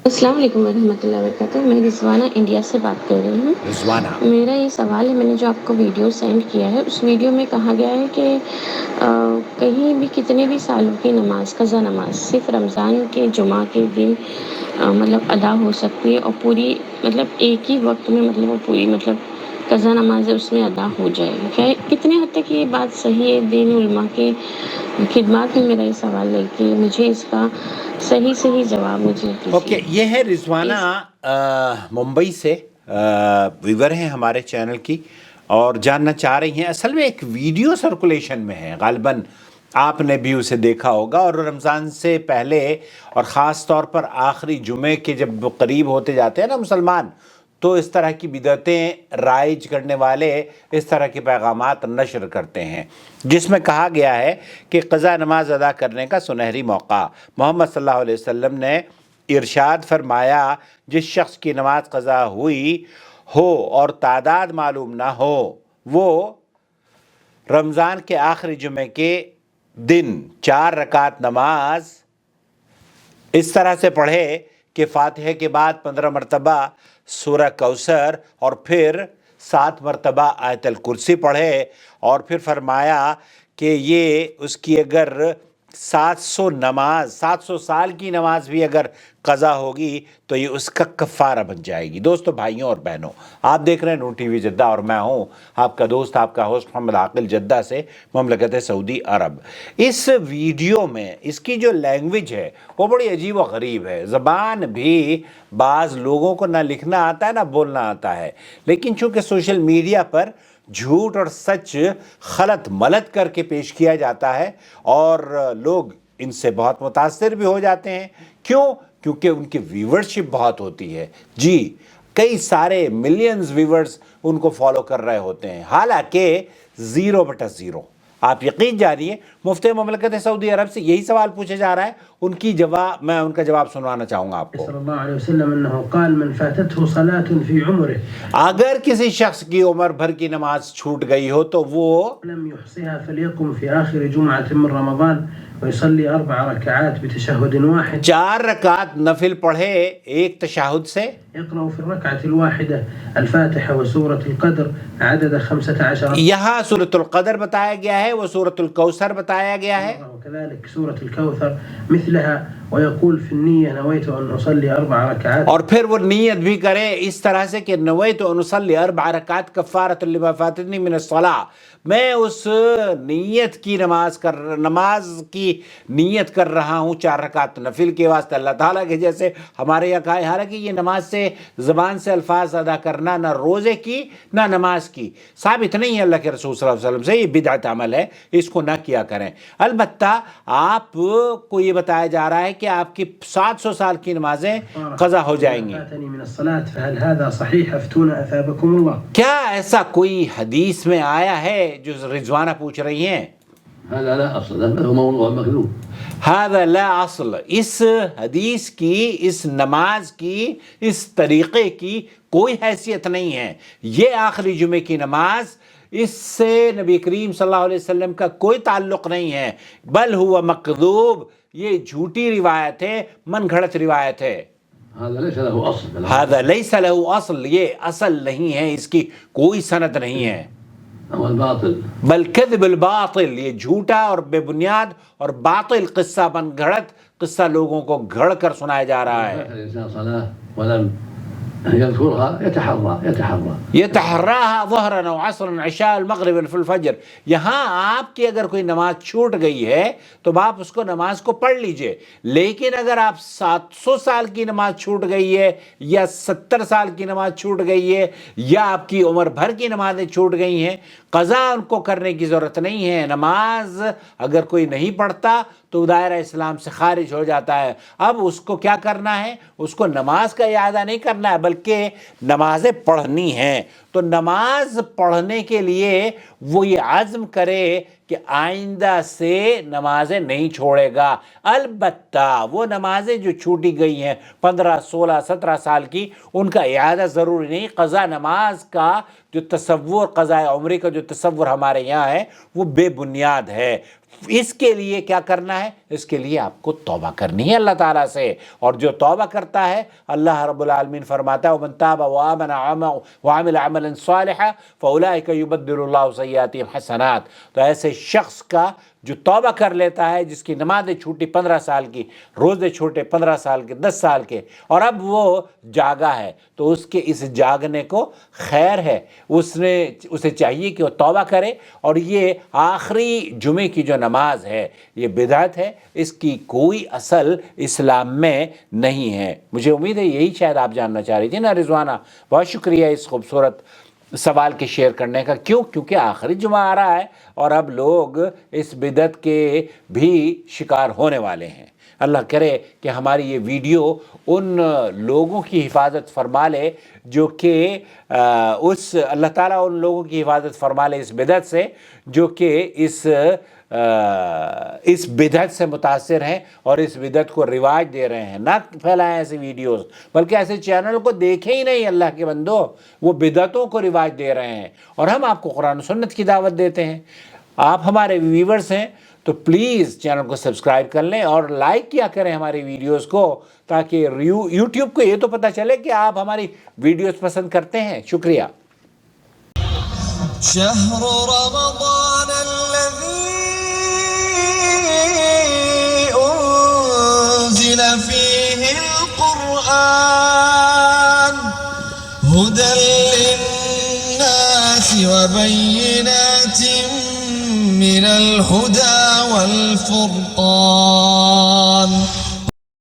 अस्सलाम वालेकुम वरहमतुल्लाहि वबरकातुहू। मैं रिज़वाना इंडिया से बात कर रही हूँ। रिजवाना, मेरा ये सवाल है, मैंने जो आपको वीडियो सेंड किया है, उस वीडियो में कहा गया है कि कहीं भी कितने भी सालों की नमाज़, क़ज़ा नमाज़ सिर्फ़ रमज़ान के जुमा के दिन मतलब अदा हो सकती है और पूरी मतलब एक ही वक़्त में मतलब वो पूरी मतलब क़ज़ा नमाज़ है उसमें अदा हो जाएगी। क्या कितने हद तक ये बात सही है? दीन उलमा के खिदमत में मेरा ये सवाल है कि मुझे इसका सही जवाब मुझे ओके। दीजिए। ये है रिजवाना प्लीज़। मुंबई से व्यूवर हैं हमारे चैनल की और जानना चाह रही हैं। असल में एक वीडियो सर्कुलेशन में है, गालिबन आपने भी उसे देखा होगा। और रमज़ान से पहले और ख़ास तौर पर आखिरी जुमे के जब करीब होते जाते हैं ना मुसलमान, तो इस तरह की बिदअतें राइज करने वाले इस तरह के पैगामात नशर करते हैं, जिसमें कहा गया है कि क़ज़ा नमाज अदा करने का सुनहरी मौका। मोहम्मद सल्लल्लाहु अलैहि वसल्लम ने इरशाद फरमाया, जिस शख्स की नमाज क़ज़ा हुई हो और तादाद मालूम ना हो, वो रमज़ान के आखिरी जुमे के दिन 4 रकात नमाज इस तरह से पढ़े कि फ़ातिहा के बाद 15 मरतबा सूरह कौसर और फिर 7 मरतबा आयतल कुर्सी पढ़े। और फिर फरमाया कि ये उसकी अगर 700 साल की नमाज भी अगर क़ज़ा होगी तो ये उसका कफ़ारा बन जाएगी। दोस्तों, भाइयों और बहनों, आप देख रहे हैं नून टीवी जद्दा और मैं हूँ आपका दोस्त, आपका होस्ट मोहम्मद आकिल, जद्दा से, ममलकत सऊदी अरब। इस वीडियो में इसकी जो लैंग्वेज है वो बड़ी अजीब व गरीब है। ज़बान भी बाज़ लोगों को ना लिखना आता है ना बोलना आता है, लेकिन चूँकि सोशल मीडिया पर झूठ और सच खलत मलत करके पेश किया जाता है और लोग इनसे बहुत मुतासिर भी हो जाते हैं। क्यों? क्योंकि उनकी व्यूवरशिप बहुत होती है। जी, कई सारे मिलियंस व्यूवर्स उनको फॉलो कर रहे होते हैं, हालांकि 0/0। आप यकीन जानिए, मुफ्ती ममलकत सऊदी अरब से यही सवाल पूछा जा रहा है, मैं उनका जवाब सुनवाना चाहूँगा आपको। अगर किसी शख्स की उम्र भर की नमाज छूट गई हो तो वो 4 रकात नफिल पढ़े एक तशहुद से। यहाँ सूरतुल क़दर बताया गया है, वो सूरतुल कौसर बताया गया है। और फिर वो नियत भी करे इस तरह से कि नवैतु अन उसल्ली 4 रकात कफ़ारतुन लिमा फ़ातनी मिन अस्सलाह। मैं उस नीयत की नमाज की नीयत कर रहा हूँ 4 रकात नफिल के वास्ते अल्लाह ताला के, जैसे हमारे यहाँ कहा है। हालांकि ये नमाज से ज़बान से अल्फाज अदा करना ना रोज़े की ना नमाज की साबित नहीं है अल्लाह के रसूल सल्लल्लाहु अलैहि वसल्लम से। ये बिदअत अमल है, इसको ना किया करें। अलबत्ता आपको ये बताया जा रहा है कि आपकी 700 साल की नमाजें क़ज़ा हो जाएंगी। क्या ऐसा कोई हदीस में आया है जो रिजवाना पूछ रही हैं? हादा ला असल, इस हदीस की, इस नमाज की, इस तरीक़े की कोई हैसियत नहीं है। ये आखिरी जुमे की नमाज, इससे नबी करीम सल्लल्लाहु अलैहि वसल्लम का कोई ताल्लुक़ नहीं है, बल हुआ मकदूब, ये झूठी रिवायत है, मन घड़त रिवायत है। हादा लैसा लहू असल, ये असल नहीं है, इसकी कोई सनद नहीं है। बल कज़्बुल बातिल, ये झूठा और बेबुनियाद और बातिल किस्सा, बन घड़त किस्सा लोगों को घड़ कर सुनाया जा रहा है। यतहर्राहा ज़हरन व असरन इशा मग़रिबन फ़िल फ़ज्र। यहाँ आपकी अगर कोई नमाज छूट गई है तो आप उसको नमाज को पढ़ लीजिए, लेकिन अगर आप 700 साल की नमाज छूट गई है या 70 साल की नमाज छूट गई है या आपकी उम्र भर की नमाजें छूट गई हैं, क़ज़ा उनको करने की ज़रूरत नहीं है। नमाज अगर कोई नहीं पढ़ता तो दायरा इस्लाम से खारिज हो जाता है। अब उसको क्या करना है? उसको नमाज का इआदा नहीं करना है, बल्कि नमाज़ें पढ़नी हैं। तो नमाज पढ़ने के लिए वो ये आज़म करे कि आइंदा से नमाजें नहीं छोड़ेगा। अलबत्ता वो नमाजें जो छूटी गई हैं 15, 16, 17 साल की, उनका इआदा ज़रूरी नहीं। क़ज़ा नमाज का जो तसव्वुर, क़ज़ा उम्र का जो तसव्वुर हमारे यहाँ है वो बेबुनियाद है। اس کے لیے کیا کرنا ہے؟ اس کے لیے آپ کو توبہ کرنی ہے اللہ تعالیٰ سے، اور جو توبہ کرتا ہے اللہ رب العالمین فرماتا ہے وَمَن تَابَ وَآمَنَ وَعَمِلَ عَمَلًا صَالِحًا فَأُولَٰئِكَ يُبَدِّلُ اللَّهُ سَيِّئَاتِهِمْ حَسَنَات۔ تو ایسے شخص کا جو توبہ کر لیتا ہے، جس کی نمازیں چھوٹی 15 سال کی، روزے چھوٹے 15 سال کے، 10 سال کے، اور اب وہ جاگا ہے، تو اس کے اس جاگنے کو خیر ہے، اسے چاہیے کہ وہ توبہ کرے، اور یہ آخری جمعے کی جو نماز ہے یہ بدعت ہے، اس کی کوئی اصل اسلام میں نہیں ہے۔ مجھے امید ہے یہی شاید آپ جاننا چاہ رہی تھی نا رضوانہ؟ بہت شکریہ اس خوبصورت سوال کے شیئر کرنے کا۔ کیوں؟ کیونکہ آخری جمعہ آ رہا ہے اور اب لوگ اس بدعت کے بھی شکار ہونے والے ہیں۔ اللہ کرے کہ ہماری یہ ویڈیو ان لوگوں کی حفاظت فرما لے جو کہ اللہ تعالیٰ ان لوگوں کی حفاظت فرما لے اس بدعت سے، جو کہ اس بدعت سے متاثر ہیں اور اس بدعت کو رواج دے رہے ہیں۔ نہ پھیلائیں ایسی ویڈیوز، بلکہ ایسے چینل کو دیکھیں ہی نہیں اللہ کے بندو، وہ بدعتوں کو رواج دے رہے ہیں، اور ہم آپ کو قرآن و سنت کی دعوت دیتے ہیں۔ آپ ہمارے ویورز ہیں تو پلیز چینل کو سبسکرائب کر لیں اور لائک کیا کریں ہماری ویڈیوز کو، تاکہ یوٹیوب کو یہ تو پتہ چلے کہ آپ ہماری ویڈیوز پسند کرتے ہیں۔ شکریہ۔ شهر رمضان الذي أنزل فيه القرآن هدى للناس وبينات من الهدى والفرقان